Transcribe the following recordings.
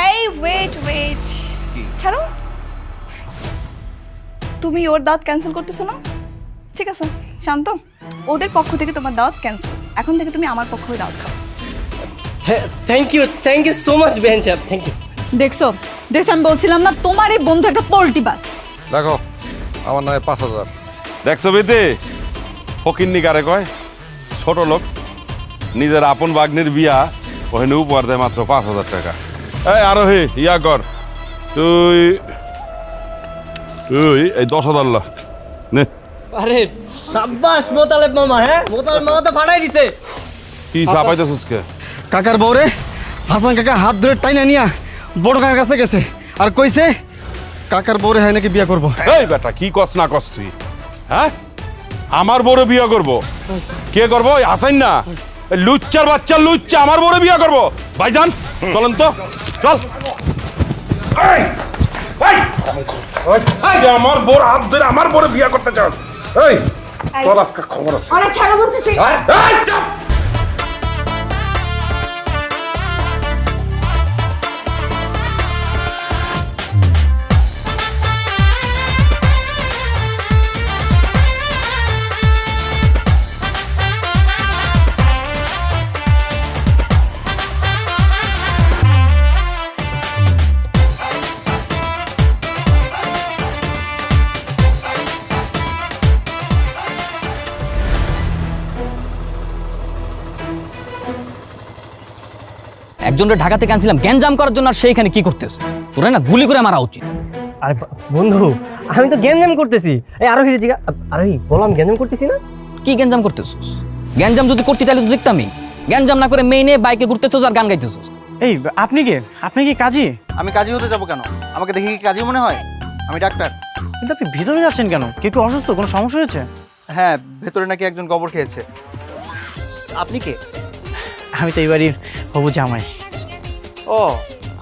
এই ওয়েট ছাড়ো। তুমি ওর দাওয়াত ক্যান্সেল করতেছো না? ঠিক আছে শান্ত, ওদের পক্ষ থেকে তোমার দাওয়াত ক্যান্সেল। এখন থেকে তুমি আমার পক্ষ হয়ে দাওয়াত খাও। থ্যাংক ইউ সো মাচ বেহেন সাহেব, থ্যাংক ইউ। দেখছো আমি বলছিলাম না তোমার এই বন্ধু একটা পোল্টিবাজ। দেখো আমার নামে 5,000। দেখছো বেতে ফকিন্নি কারে কয়? ছোট লোক, নিজের আপন বাগ্নির বিয়া ওখানে উপহার দেয় মাত্র 5,000 টাকা। এই আরোহী ইয়া কর, তুই এই 10,000 লাখ নে। আরে সাব্বাস মোতালেব মামা, হ্যাঁ মোতালেব মামা তো ফাটাই দিছে। কি চাপাইতেছিস কে? কাকার বউরে হাসান কাকা হাত ধরে টাইনা নিয়া বড় কাকার কাছে গেছে আর কইছে কাকার বউরে হয় নাকি বিয়ে করবো। এই বেটা কি কস না কস তুই? হ্যাঁ আমার বড় বিয়ে করব? কে করবো? হাসাইন না, লুচ্চার বাচ্চা লুচ্চা আমার বড় বিয়ে করবো। ভাইজান চলেন তো, চল। আমার বড় হাত ধরে আমার বড় বিয়ে করতে চাস? এই তোর আজকে খবর আছে। আরে ছাড়ো বলতেছি। একজনের ঢাকা থেকে আনছিলাম গ্যাঞ্জাম করার জন্য, আর সেইখানে কি করতেছ? তোরা না গুলি করে মারা উচিত। আরে বন্ধু আমি তো গ্যাঞ্জাম করতেছি। এই আরোহী জিগা, আরোহী বললাম গ্যাঞ্জাম করতেছি না। কি গ্যাঞ্জাম করতেছস? গ্যাঞ্জাম যদি করতে তাহলে তো দেখতামই। গ্যাঞ্জাম না করে মেইনে বাইকে ঘুরতেছস আর গান গাইতেছস। এই আপনি কি কাজী? আমি কাজী হতে যাবো কেন? আমাকে দেখে কি কাজী মনে হয়? আমি ডাক্তার। কিন্তু আপনি ভিতরে যাচ্ছেন কেন? কেউ অসুস্থ, কোনো সমস্যা হয়েছে? হ্যাঁ, ভেতরে নাকি একজন গোবর খেয়েছে। আপনি কে? আমি তো এই বাড়ির হবু জামাই। ও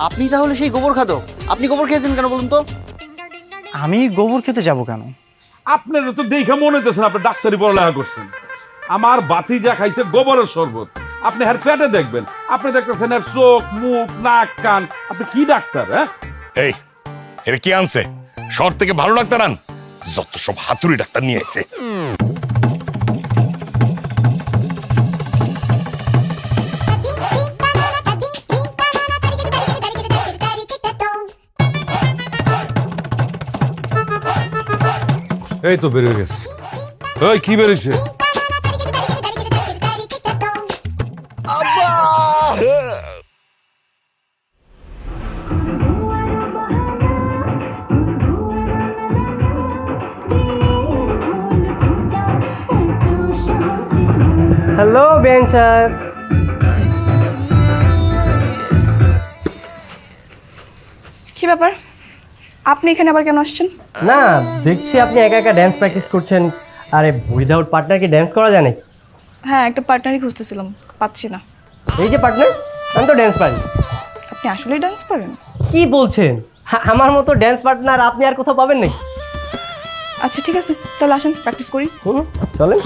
আপনি তাহলে সেই গোবর খাদক। আপনি গোবর খেয়েছেন কেন বলুন তো? আমি গোবর খেতে যাব কেন? আপনার তো দেখে মনে হইতেছেন আপনি ডাক্তারি পড়ালেখা করছেন। আমার বাতি যা খাইছে গোবরের শরবত, আপনি হার পেটে দেখবেন। আপনি দেখতেছেন এর চোখ মুখ নাক কান। আপনি কি ডাক্তার? হ্যাঁ এই এর কি আনছে? শহর থেকে ভালো ডাক্তার আন, যত সব হাতুড়ি ডাক্তার নিয়ে আইছে। এই তো বেরিয়ে গেছে। ওই কি বেরিয়েছে? হ্যালো বেহেন সাহেব। কি ব্যাপার, আপনি এখানে আবার কেন আসছেন? না দেখছি আপনি একা একা ড্যান্স প্র্যাকটিস করছেন। আরে উইদাউট পার্টনার কি ড্যান্স করা যায় নাকি? হ্যাঁ, একটা পার্টনারই খুঁজতেছিলাম, পাচ্ছি না। এই যে পার্টনার, আমি তো ড্যান্স পারি। আপনি আসলেই ডান্স পারেন? কি বলছেন? আমার মতো ড্যান্স পার্টনার আপনি আর কোথাও পাবেন নাকি? আচ্ছা ঠিক আছে, তাহলে আসেন প্র্যাকটিস করি। চলেন।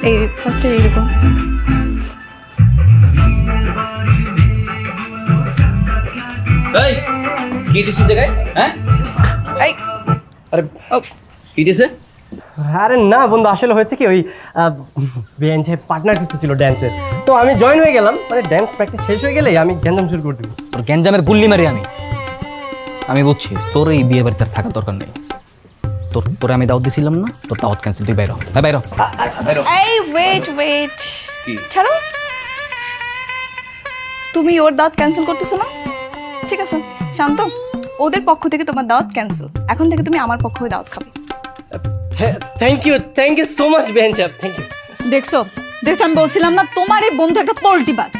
এই ফার্স্টে এইরকম। এই কি দিছিস জায়গায়? হ্যাঁ এই আরে ও কি দিছে? আরে না বন্ধু, আসলে হয়েছে কি ওই বেহেন সাহেব পার্টনার খুঁজতেছিল ড্যান্সের, তো আমি জয়েন হয়ে গেলাম। মানে ড্যান্স প্র্যাকটিস শেষ হয়ে গেলেই আমি গ্যাঞ্জাম শুরু করে দিব। তোর গ্যাঞ্জামের গুল্লি মারি আমি বুঝছি। তোর এই বিয়ে বাড়িতে আর থাকার দরকার নেই। তোরে আমি দাওয়াত দিছিলাম না, তোর দাওয়াত ক্যান্সেল। তুই বাইরো, হ্যাঁ বাইরো। এই ওয়েট ছাড়ো। তুমি ওর দাওয়াত ক্যান্সেল করতেছো না? ঠিক আছে শান্ত, ওদের পক্ষ থেকে তোমার দাওয়াত ক্যান্সেল। এখন থেকে তুমি আমার পক্ষ হয়ে দাওয়াত খাবে। থ্যাংক ইউ সো মাচ বেহেন সাহেব, থ্যাংক ইউ। দেখছো আমি বলছিলাম না তোমার এই বন্ধু একটা পোল্টিবাজ।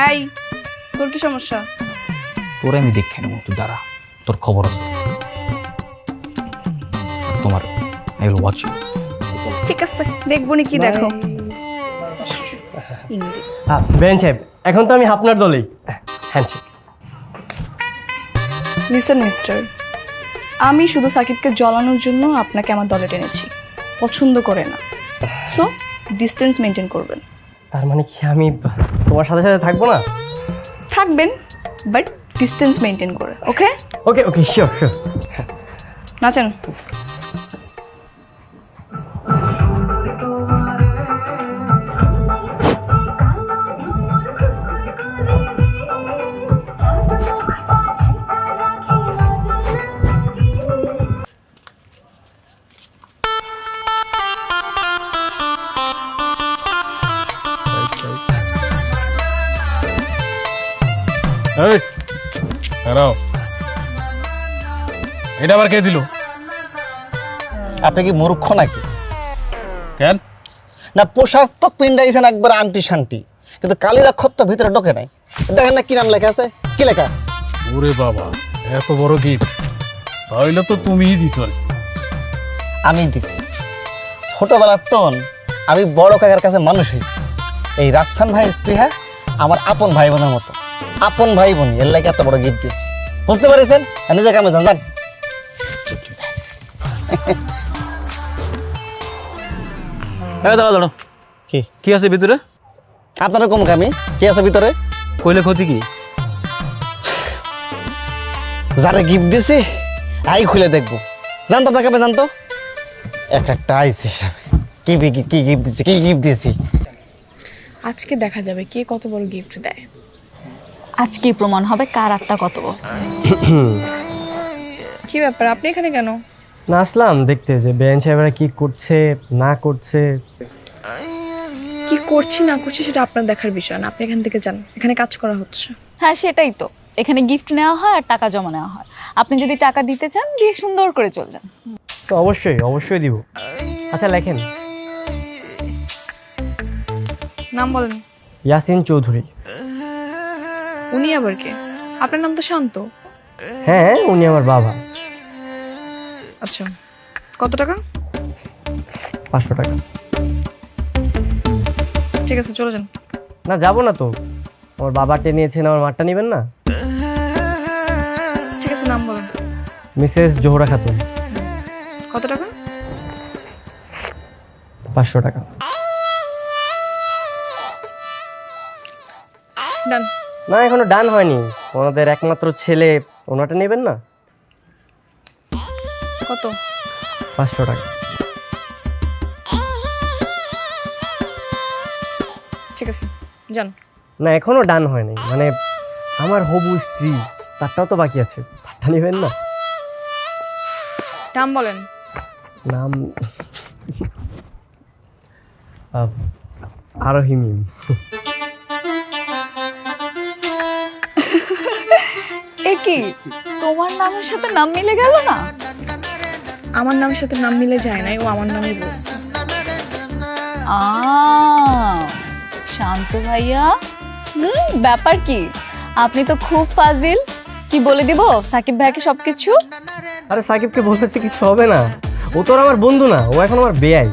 এই তোর কি সমস্যা? তোরে আমি দেখে নেবো, তুই দাঁড়া, তোর খবর আছে তোমার। I will watch you. ঠিক আছে, দেখবো নি কি দেখো। বেহেন সাহেব এখন তো আমি আপনার দলেই। হ্যান্ডশেক। লিসেন মিস্টার, আমি শুধু সাকিবকে জ্বলানোর জন্য আপনাকে আমার দলে টেনেছি। পছন্দ করে না, সো ডিস্টেন্স মেনটেন করবেন। তার মানে কি আমি তোমার সাথে সাথে থাকবো না? থাকবেন, বাট ডিস্টেন্স মেনটেন করে, ওকে? ওকে ওকে, শিওর শিওর। নাচেন। এই দাঁড়াও, এটা আবার কে দিল? আপনি কি মূর্খ নাকি? কেন? না পোশাক তো পিন্ডাইছেন একবার আন্টি শান্তি, কিন্তু কালির অক্ষর তো ভিতরে ঢোকে নাই। দেখেন না কি নাম লেখা আছে, কি লেখা? ওরে বাবা, এত বড় গিফট তাহলে তো তুমিই দিছ। আমি দিছি। ছোটবেলার তন আমি বড় কাকার কাছে মানুষ হয়েছি। এই রাফসান ভাইয়ের স্পৃহা আমার আপন ভাই বোনের মতো, আপন ভাই বোন, এর লাগে এত বড় গিফট দিয়েছি। বুঝতে পারছেন? নিজে কামে যান যান। দাঁড়া দাঁড়ো, কি কি আছে ভিতরে? আপনারা কম কামি কি আছে ভিতরে? কইলে ক্ষতি কি? যারা গিফট দিছি আই খুলে দেখবো। জানতো আপনাকে আমি জানতো এক একটা আইসি কি গিফট দিছি, কি গিফট দিয়েছি। আজকে দেখা যাবে কে কত বড় গিফট দেয়। আজকেই প্রমাণ হবে কার আত্মা কত বড়। কি ব্যাপার, আপনি এখানে কেন? না আসলাম দেখতে যে বেআইন সাহেবরা কি করছে না করছে। কি করছি না করছি সেটা আপনার দেখার বিষয় না, আপনি এখান থেকে যান, এখানে কাজ করা হচ্ছে। হ্যাঁ সেটাই তো, এখানে গিফট নেওয়া হয় আর টাকা জমা নেওয়া হয়। আপনি যদি টাকা দিতে চান দিয়ে সুন্দর করে চলে যান। তো অবশ্যই অবশ্যই দিব। আচ্ছা লেখেন। নাম বলেন। ইয়াসিন চৌধুরী। উনি আবার কে? আপনার নাম তো শান্ত। হ্যাঁ উনি আমার বাবা। আচ্ছা, কত টাকা? 500 টাকা। ঠিক আছে চলে যান। না যাবো না তো, আমার বাবাকে নিয়েছেন, আমার মারটা নেবেন না? ঠিক আছে, নাম বলেন। মিসেস জোহরা খাতুন। কত টাকা? 500 টাকা। ডান। না এখনো ডান হয়নি, ওনাদের একমাত্র ছেলে, ওনাটা নেবেন না? কত? 500 টাকা। ঠিক আছে যান। না এখনো ডান হয়নি, মানে আমার হবু স্ত্রী, তারটাও তো বাকি আছে, তারটা নেবেন না? নাম বলেন। নাম আরোহী মিম। এ কি, তোমার নামের সাথে নাম মিলে গেল না? আমার নামের সাথে নাম মিলে যায় নাই, ও আমার নামই বলছে। শান্ত ভাইয়া, ব্যাপার কি? আপনি তো খুব ফাজিল। কি বলে দিব সাকিব ভাইকে সবকিছু? আরে সাকিবকে বলতেছে কিছু হবে না, ও তো আর আমার বন্ধু না, ও এখন আমার বেয়াই।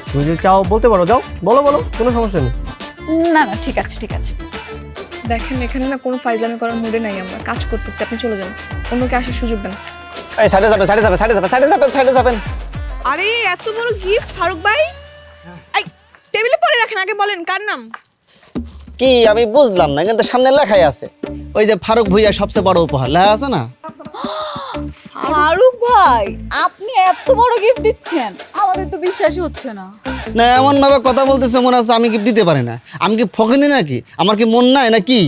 তুমি যদি চাও বলতে পারো, যাও বলো বলো, কোনো সমস্যা নেই। না না ঠিক আছে ঠিক আছে। দেখেন এখানে না কোনো ফাইজলামি করার মুডে নাই, আমরা কাজ করতেছি, আপনি চলে যান, অন্যকে আসার সুযোগ দেন। এই সাইডে যাবেন, সাইডে যাবেন, সাইডে যাবেন, সাইডে যাবেন, সাইডে যাবেন। আরে এত বড় গিফট ফারুক ভাই, এই টেবিলে পরে রাখেন, আগে বলেন কার নাম? কি আমি বুঝলাম না, কিন্তু সামনে লেখাই আছে ওই যে ফারুক ভুইয়া সবচেয়ে বড় উপহার লেখা আছে না? ফারুক ভাই, আপনি এত বড় গিফট দিচ্ছেন, আমাদের তো বিশ্বাসই হচ্ছে না। না এমন ভাবে কথা বলতেছে মনে হচ্ছে আমি গিফট দিতে পারি না। আমি কি ফকিনি নাকি? আমার কি মন নাই নাকি?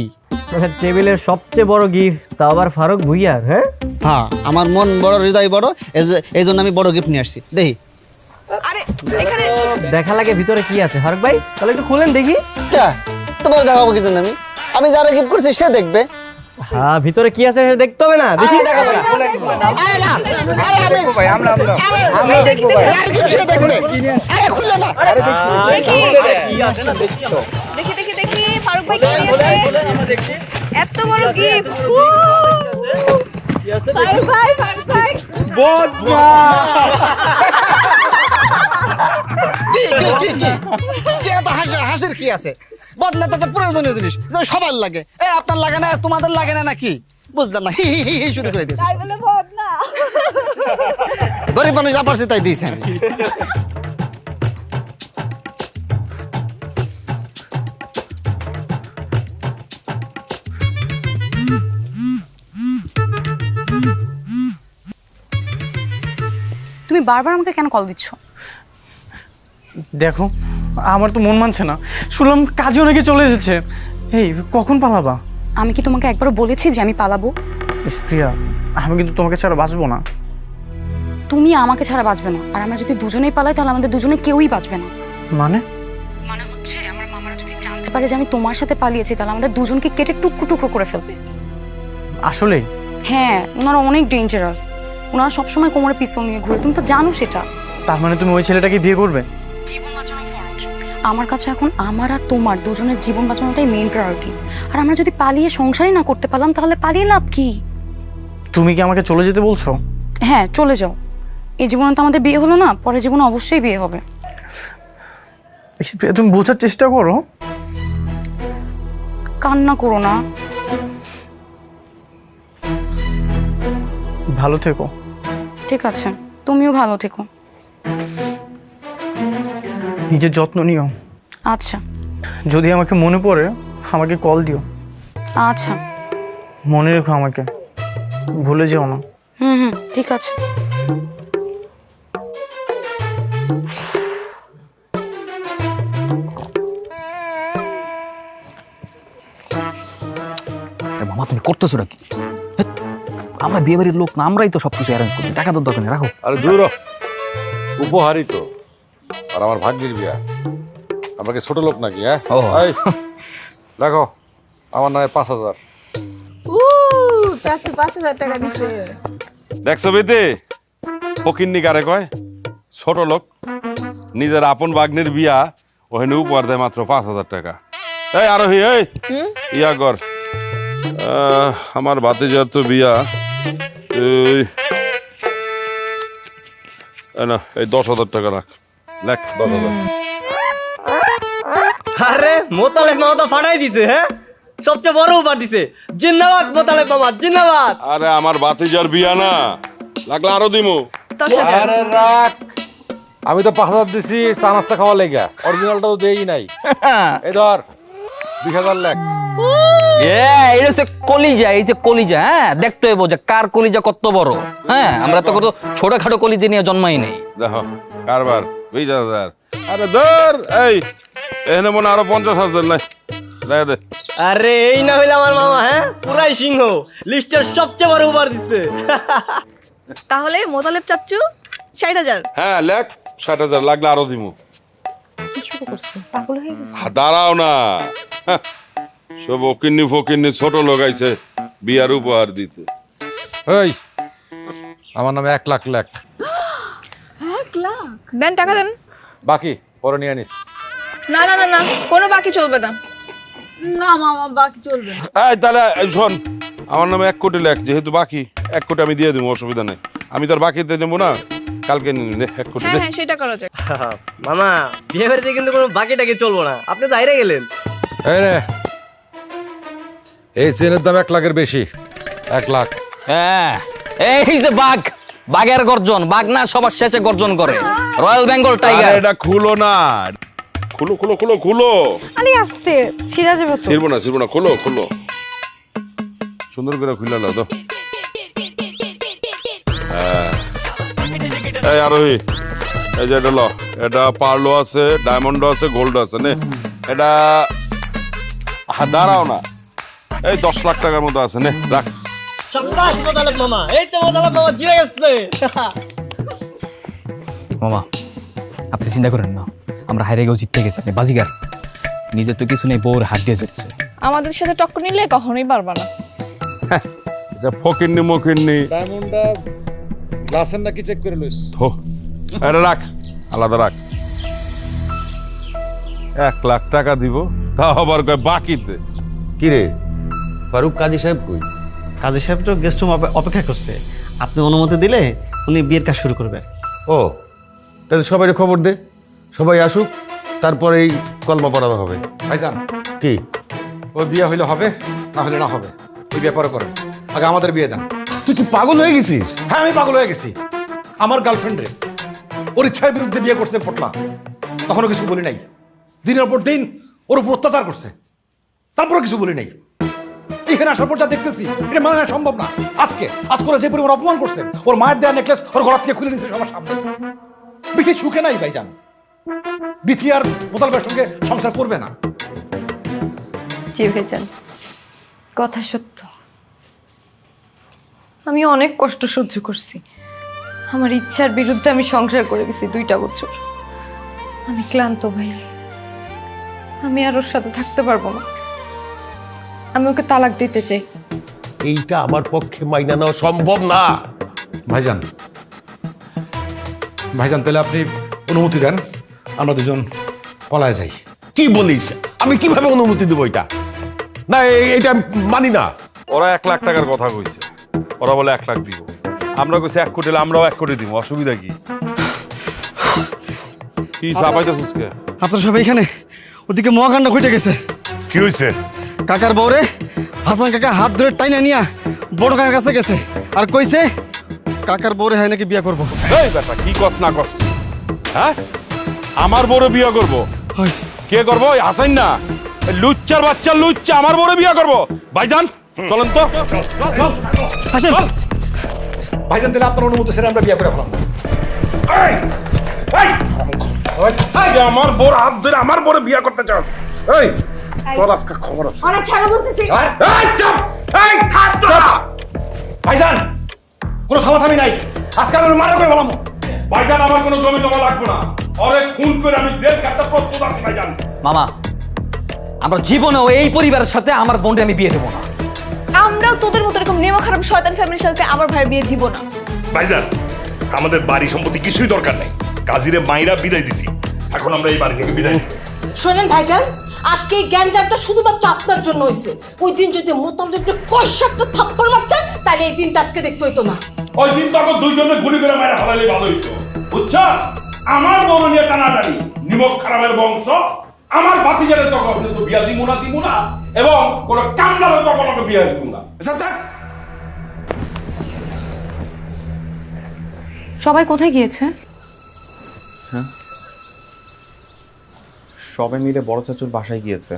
টেবিলের সবচেয়ে বড় গিফট, তা আবার ফারুক ভুইয়ার? হ্যাঁ হ্যাঁ, আমার মন বড়, হৃদয় বড়, এই জন্য আমি বড় গিফট নিয়ে আসছি। দেখি আরে এখানে দেখা লাগে ভিতরে কি আছে। ফারুক ভাই তাহলে একটু খুলেন দেখি। তোমার দেখাবো কিছু না, আমি যারা গিফট করছি সে দেখবে। হ্যাঁ ভিতরে কি আছে সেটা দেখতে হবে না? দেখি দেখাবো না। আমি দেখবো ভাই। আর গিফট সে দেখবে। আরে খুলে না। দেখি দেখি দেখি ফারুক ভাই কি নিয়েছে? এত বড় গিফট। ফারুক ভাই, ফারুক ভাই, কি এত হাসির কি আছে? বদনাটা তো প্রয়োজনীয় জিনিস, সবার লাগে। আপনার লাগে না, তোমাদের লাগে না নাকি? বুঝলাম না, হি হি হি হি শুরু করে দিয়েছে। তাই বলে ভোট না। গরিব মানুষ যা পারছে তাই দিয়েছে। তুমি বারবার আমাকে কেন কল দিচ্ছ? দেখো, আমার তো মন মানছে না। শুনলাম কাজও নাকি চলে এসেছে। এই কখন পালাবা? আমি কি তোমাকে একবারও বলেছি যে আমি পালাবো? প্রিয়া, আমি কিন্তু তোমাকে ছাড়া বাঁচবো না। তুমি আমাকে ছাড়া বাঁচবে না, আর আমরা যদি দুজনেই পালাই তাহলে আমাদের দুজনে কেউই বাঁচবে না। মানে মানে হচ্ছে আমার মামারা যদি জানতে পারে যে আমি তোমার সাথে পালিয়েছি তাহলে আমাদের দুজনকে কেটে টুকরো টুকরো করে ফেলবে। আসলে? হ্যাঁ, ওনারা অনেক ডেঞ্জারাস। ওনারা সবসময় কোমরে পিস্তল নিয়ে ঘুরে, তুমি তো জানো সেটা। তার মানে তুমি ওই ছেলেটাকে বিয়ে করবে? জীবন বাঁচানো ফরজ। আমার কাছে এখন আমার আর তোমার দুজনের জীবন বাঁচানোটাই মেইন প্রায়োরিটি। আর আমরা যদি পালিয়ে সংসারই না করতে পারলাম তাহলে পালিয়ে লাভ কি? তুমি কি আমাকে চলে যেতে বলছো? হ্যাঁ, চলে যাও। এই জীবনে তো আমাদের বিয়ে হলো না, পরের জীবনে অবশ্যই বিয়ে হবে। তুমি বোঝার চেষ্টা করো। কান্না করো না। ভালো থেকো। ঠিক আছে, তুমিও ভালো থেকো। নিজের যত্ন নিও। আচ্ছা। যদি আমাকে মনে পড়ে আমাকে কল দিও। আচ্ছা। মনে রেখো আমাকে, ভুলে যেও না। হুম, ঠিক আছে। মামা তুমি করতেছোটা কি? আমরা বিয়ে বাড়ির লোক না, আমরাই তো সবকিছু অ্যারেঞ্জ করি, টাকা তো দরকার নেই, রাখো। আরে দূর হ। উপহারই তো, আর আমার ভাগ্যের বিয়া। আমরা কি ছোট লোক নাকি? হ্যাঁ, ও। এই, দেখো আমার নামে 5,000। চাচু 5,000 টাকা দিছে। দেখছো বেতে ফকিন্নি কারে কয়? ছোট লোক, নিজের আপন ভাগ্নের বিয়া ওখানে উপহার দেয় মাত্র 5,000 টাকা। এই আরোহী, এই ইয়া কর, আমার ভাতিজার তো বিয়া, এই 10,000 টাকা রাখ। লেখ 10,000। আরে মোতালেব মামা তো ফাটাই দিছে। হ্যাঁ, সবচেয়ে বড় উপহার দিছে। জিন্দাবাদ মোতালেব মামা, জিন্দাবাদ। আরে আমার ভাতিজার বিয়া না, লাগলে আরো দিমু। 10,000। আরে রাখ, আমি তো 5,000 দিছি চা নাস্তা খাওয়া লেগা, অরিজিনালটা তো দেই নাই। এই ধর 20,000 লেখ। এটা হচ্ছে কলিজা, এই যে কলিজা, হ্যাঁ দেখতে হইব যে কার কলিজা কত বড়। হ্যাঁ, আমরা তো কত ছোটখাটো কলিজা নিয়ে জন্মাই নেই। দেখো কারবার 20,000। আরে ধর, এই এখানে মনে আরো 50,000 নাই, দেখ দে। আরে এই না হইলে আমার মামা, হ্যাঁ পুরাই সিংহ, লিস্টের সবচেয়ে বড় উপহার দিচ্ছে। তাহলে মোতালেব চাচ্চু 60,000। হ্যাঁ লেখ 60,000, লাগলে আরো দিমু। দাঁড়াও না, সব ওকিন্নি ফকিন্নি ছোট লোক আইছে বিয়ার উপহার দিতে। এই আমার নামে 1 লাখ লেখ। দেন, টাকা দেন। বাকি পরে নিয়ে নিস। না না না না, কোনো বাকি চলবে না। না মামা, বাকি চলবে না। এই তাহলে শোন, আমার নামে 1 কোটি লেখ, যেহেতু বাকি 1 কোটি আমি দিয়ে দিব, অসুবিধা নেই। আমি তোর বাকিতে নেবো না, কালকে নিয়ে নে 1 কোটি হ্যাঁ দে। হ্যাঁ, সেটা করা যায়। মামা বিয়ে বাড়িতে কিন্তু কোনো বাকি টাকি চলবো না, আপনি তো হাইরে গেলেন। এই রে, এই চেনের দাম 1 লাখের বেশি। 1 লাখ। হ্যাঁ, এই যে বাঘ, বাঘের গর্জন, বাঘ না সবার শেষে গর্জন করে, রয়্যাল বেঙ্গল আরে টাইগার। এটা খুলো না, খুলো খুলো খুলো খুলো। আরে আস্তে, ছিড়া যাবে তো। ছিড়বো না ছিড়বো না, খুলো খুলো, সুন্দর করে খুলে নাও তো। এই আরোহী, এই যে এটা ল, এটা পার্লো আছে, ডায়মন্ড আছে, গোল্ড আছে নে। এটা দাঁড়াও না, এই 10 লাখ টাকার মতো আছে নে, রাখ। সাব্বাস মোতালেব মামা, এই তো মোতালেব মামা জিতে গেছে। মামা আপনি চিন্তা করেন না, আমরা হাইরে গেও জিততে গেছি, আপনি বাজিগার। নিজে তো কিছু নেই, বউর হাত দিয়ে যাচ্ছে। আমাদের সাথে টক্কর নিলে কখনোই পারবা না। এটা ফকিন্নি মকিন্নি। ডায়মন্ডটা গ্লাসের নাকি চেক করে লইস। ধো, এটা রাখ, আলাদা রাখ। 1 লাখ টাকা দিব, তা আবার কয় বাকিতে। কি রে ফারুক, কাজী সাহেব কই? কাজী সাহেব তো গেস্ট রুম অপেক্ষা করছে, আপনি অনুমতি দিলে উনি বিয়ের কাজ শুরু করবে। ও, তাহলে সবাই খবর দে, সবাই আসুক, তারপরে এই কলমা পড়ানো হবে। ভাইজান, কি ওর বিয়ে হইলে হবে, না হলে না হবে। এই ব্যাপারে করেন, আগে আমাদের বিয়ে দেন। তুই কি পাগল হয়ে গেছিস? হ্যাঁ, আমি পাগল হয়ে গেছি। আমার গার্লফ্রেন্ড রে ওর ইচ্ছার বিরুদ্ধে বিয়ে করছে পটলা, তখনও কিছু বলি নাই। দিনের পর দিন ওর উপর অত্যাচার করছে, তারপরও কিছু বলি নাই। এই এখানে আসার পর যা দেখতেছি এটা মানে সম্ভব না। আজ করে যে পরিমাণ অপমান করছেন, ওর মায়ের দেয়া নেকলেস ওর গলা থেকে খুলে নিয়েছে সবার সামনে। বিথি সুখে নাই ভাইজান, বিথি আর মোতালেবের সঙ্গে সংসার করবে না। জি ভাইজান, কথা সত্য। আমি অনেক কষ্ট সহ্য করছি। আমার ইচ্ছার বিরুদ্ধে আমি সংসার করে গেছি 2টা বছর। আমি ক্লান্ত ভাই, আমি আর ওর সাথে থাকতে পারবো না। আমি ওকে তালাক দিতে চাই। এইটা আমার পক্ষে মাইনা নেওয়া সম্ভব না। ভাইজান তাহলে আপনি অনুমতি দেন, আমরা দুজন পলায় যাই। কি বলিস? আমি কিভাবে অনুমতি দেবো এটা? না, এটা আমি মানি না। ওরা 1 লাখ টাকার কথা কইছে, ওরা বলে 1 লাখ দিব। আমরা কইছি 1 কোটি, আমরাও 1 কোটি দিব। অসুবিধা কি? কি চাপাইতেছিস কে? আপনারা সবাই এখানে? ওদিকে মহাকাণ্ড ঘটে গেছে। কি হয়েছে? কাকার বউরে হাসান কাকা হাত ধরে টাইনা নিয়া বড় কাকার কাছে গেছে আর কইছে কাকার বউরে হয় নাকি বিয়ে করবো। এই বেটা কি কস না কস? হ্যাঁ, আমার বড় বিয়ে করব? কে করবো? হাসান না, লুচ্চার বাচ্চা লুচ্চা আমার বড় বিয়ে করব। ভাইজান চলেন তো। হাসেন ভাইজান, তাহলে আপনার অনুমতি ছেড়ে আমরা বিয়ে করে ফেলাম। আমার বড় হাত ধরে আমার বড় বিয়ে করতে চাস? এই তোর আজকে খবর আছে। অনেক ছাড়ো বলতেছি। ভাইজান কোনো থামাথামি নাই, আজকে আমি মারা করে ফেলাম। ভাইজান আমার কোনো জমি জমা লাগবে না, আরে খুন করে আমি জেল কাটতে প্রস্তুত আছি ভাইজান। মামা, আমরা জীবনেও এই পরিবারের সাথে আমার বোনকে আমি বিয়ে দেবো না। আমরাও তোদের মতো এরকম নেমা খারাপ শয়তান ফ্যামিলির সাথে আমার ভাইয়ের বিয়ে দিব না। ভাইজান, আমাদের বাড়ি সম্পত্তি কিছুই দরকার নাই। কাজীরে মাইরা বিদায় দিছি, এখন আমরা এই বাড়ি থেকে বিদায় নিই। শোনেন ভাইজান, আজকে এই গ্যাঞ্জামটা শুধুমাত্র আপনার জন্য হয়েছে। ওই দিন যদি মোতালেবকে কষে একটা থাপ্পড় মারতেন, তাহলে এই দিনটা আজকে দেখতে হইতো না। ওই দিন তো এখন দুইজনে গুলি করে মারা ফেলালে ভালো হইতো, বুঝছস? আমার বড় নিয়ে টানাটানি, নিমক খারাপের বংশ। আমার ভাতিজারে তখন তো বিয়া দিব না এবং কোন কামলারও তখন ওকে বিয়া দিব না। সবাই কোথায় গিয়েছে? হ্যাঁ, সবাই মিলে বড় চাচুর বাসায় গিয়েছে।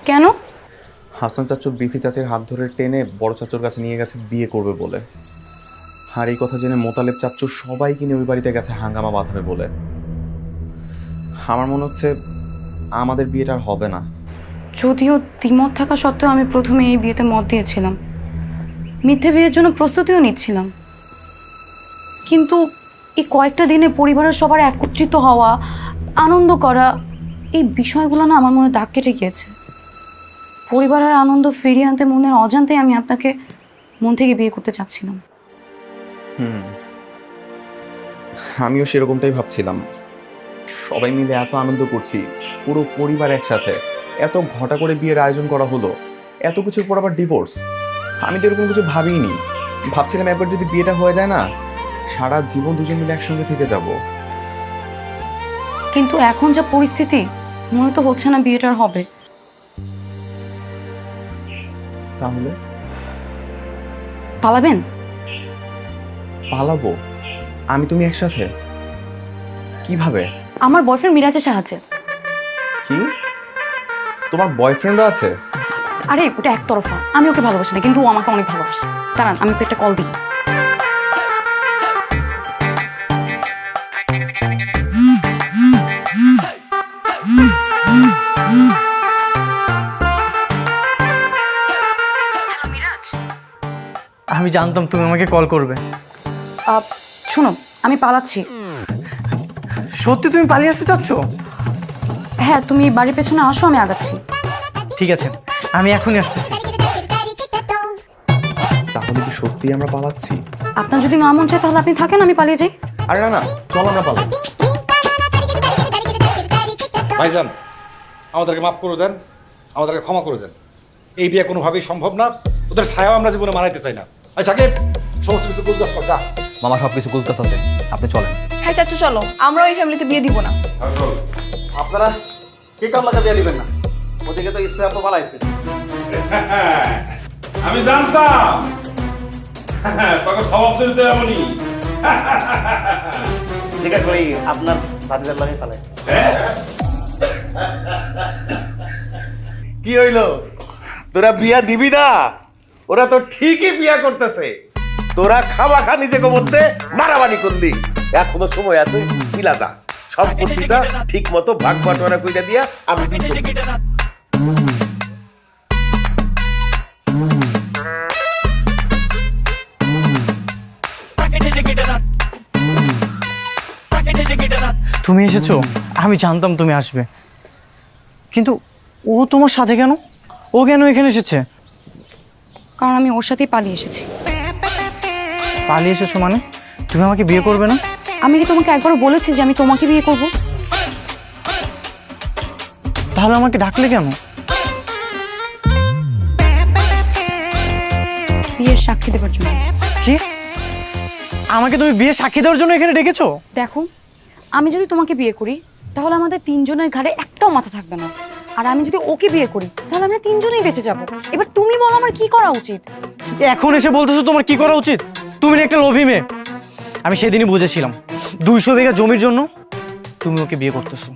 কেন? হাসান চাচু বিথি চাচির হাত ধরে টেনে বড় চাচুর কাছে নিয়ে গেছে বিয়ে করবে বলে। আর এই কথা জেনে মোতালেব চাচু সবাইকে নিয়ে ওই বাড়িতে গেছে হাঙ্গামা বাঁধাবে বলে। আমার মনে হচ্ছে আমাদের বিয়েটা আর হবে না। যদিও দ্বিমত থাকা সত্ত্বেও আমি প্রথমে এই বিয়েতে মত দিয়েছিলাম, মিথ্যে বিয়ের জন্য প্রস্তুতিও নিচ্ছিলাম। কিন্তু এই কয়েকটা দিনে পরিবারের সবার একত্রিত হওয়া, আনন্দ করা, এই বিষয়গুলো না আমার মনে দাগ কেটে গিয়েছে। পরিবারের আনন্দ ফিরিয়ে আনতে মনের অজান্তেই আমি আপনাকে মন থেকে বিয়ে করতে চাচ্ছিলাম। আমিও সেরকমটাই ভাবছিলাম। সবাই মিলে এত আনন্দ করছি, পুরো পরিবার একসাথে, এত ঘটা করে বিয়ের আয়োজন করা হলো, এত কিছুর পর আবার ডিভোর্স। আমি তো এরকম কিছু ভাবিনি। ভাবছিলাম একবার যদি বিয়েটা হয়ে যায় না, সারা জীবন দুজন মিলে একসঙ্গে থেকে যাব। কিন্তু এখন যা পরিস্থিতি, মনে তো হচ্ছে না বিয়েটার হবে। তাহলে পালাবেন? পালাবো? আমি তুমি একসাথে? কিভাবে? আমার বয়ফ্রেন্ড মিরাজের সাহায্যে। কি? তোমার বয়ফ্রেন্ডও আছে? আরে ওটা একতরফা, আমি ওকে ভালোবাসি না, কিন্তু ও আমাকে অনেক ভালোবাসে। দাঁড়ান, আমি তো একটা কল দিই। আমি জানতাম তুমি আমাকে কল করবে। শোনো, আমি পালাচ্ছি। সত্যি তুমি পালিয়ে আসতে চাচ্ছ? হ্যাঁ, তুমি বাড়ির পেছনে আসো, আমি আগাচ্ছি। ঠিক আছে, আমি এখনই আসতেছি। তাহলে কি সত্যি আমরা পালাচ্ছি? আপনার যদি না মন চায় তাহলে আপনি থাকেন, আমি পালিয়ে যাই। আরে না, চলো আমরা পালাই। ভাইজান, আমাদেরকে মাফ করে দেন, আমাদেরকে ক্ষমা করে দেন। এই বিয়ে কোনোভাবেই সম্ভব না, ওদের ছায়াও আমরা জীবনে মারাইতে চাই না। আচ্ছা, সমস্ত কিছু গুজগাছ কর, যা। মামা সব কিছু গুজগাছ আছে, আপনি চলেন। হ্যাঁ চাচু চলো, আমরাও এই ফ্যামিলিতে বিয়ে দিব না। আপনারা কে কামলাকে বিয়ে দিবেন না? ওদিকে তো স্প্রে তো পালাইছে। আমি জানতাম তোকে স্বভাব চরিত্র এমনই। ঠিক আছে ভাই, আপনার ভাতিজার লাগে পালাইছে। কি হইলো? তোরা বিয়া দিবি না? ওরা তো ঠিকই বিয়া করতেছে, তোরা খামাখা নিজেকে মধ্যে মারামারি করলি। এখনো সময় আছে, মিলা যা, সম্পত্তিটা ঠিক মতো ভাগ বাটোয়ারা কইরা দিয়া আমি তুমি এসেছো, আমি জানতাম তুমি আসবে, কিন্তু ও তোমার সাথে কেন? ও কেন এখানে এসেছে? কারণ আমি ওর সাথেই পালিয়ে এসেছি। পালিয়ে এসেছো মানে? তুমি আমাকে বিয়ে করবে না? আমি কি তোমাকে একবারও বলেছি যে আমি তোমাকে বিয়ে করব? তাহলে আমাকে ডাকলে কেন? বিয়ের সাক্ষী দেবার জন্য। কি? আমাকে তুমি বিয়ের সাক্ষী দেওয়ার জন্য এখানে ডেকেছো? দেখো, আমি যদি তোমাকে বিয়ে করি তাহলে আমাদের তিনজনের ঘাড়ে একটাও মাথা থাকবে না, আর আমি যদি ওকে বিয়ে করি তাহলে আমরা তিনজনেই বেঁচে যাব। এবার তুমি বলো আমার কি করা উচিত? এখন এসে বলতেছো তোমার কি করা উচিত? তুমি না একটা লোভী মেয়ে। আমি সেদিনই বুঝেছিলাম 200 বিঘা জমির জন্য তুমি ওকে বিয়ে করতেছো।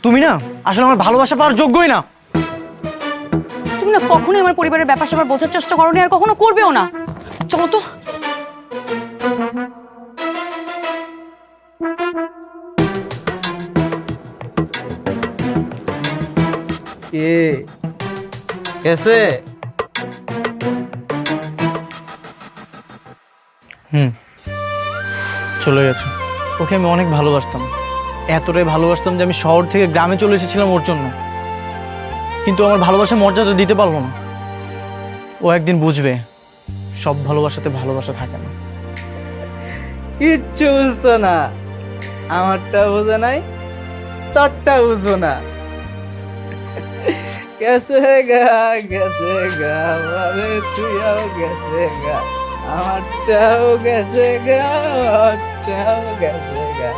তুমি না আসলে আমার ভালোবাসা পাওয়ার যোগ্যই না। তুমি না কখনোই আমার পরিবারের ব্যাপার স্যাপার বোঝার চেষ্টা করোনি, আর কখনো করবেও না। চলো তো। কে कैसे? চলে গেছে। ওকে আমি অনেক ভালোবাসতাম, এতটাই ভালোবাসতাম যে আমি শহর থেকে গ্রামে চলে এসেছিলাম ওর জন্য, কিন্তু আমার ভালোবাসা মর্যাদা দিতে পারলো না। ও একদিন বুঝবে সব ভালোবাসাতে ভালোবাসা থাকে না। কিচ্ছু বুঝতো না, আমারটা বোঝে নাই, তোরটা বুঝবো না। গেছে গা মানে তুইও গেছে গা, আমারটাও গেছে গা, আমারটাও গেছে গা।